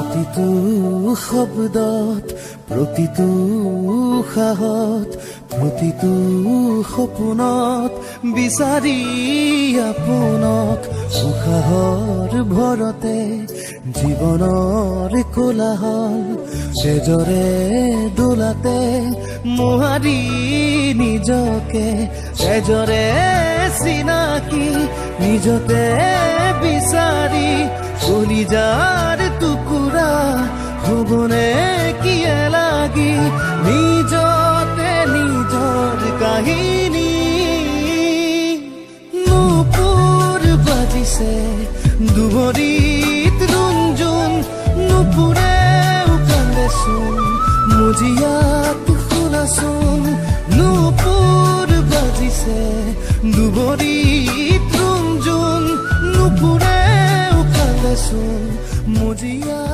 প্ৰতিটো শব্দত প্ৰতিটো উশাহত প্ৰতিটো সপোনত বিচাৰি আপোনক উশাহৰ ভৰতে জীৱনৰ কোলাহল তেজৰে দোলাতে মোহাৰি নিজকে তেজৰে চিনাকি নিজতে বিচাৰি কলিজাৰ টুকুৰা হবনে কিয়ে লাগি নিজতে নিজৰ কাহিনী নুপুৰ বাজিছে দুবৰিত ৰুণজুন নুপুৰেও কান্দেচোন মজিয়াত শুনাচোন নুপুৰ বাজিছে দুবৰিত ৰুণজুন নুপুৰেও কান্দেচোন মজিয়া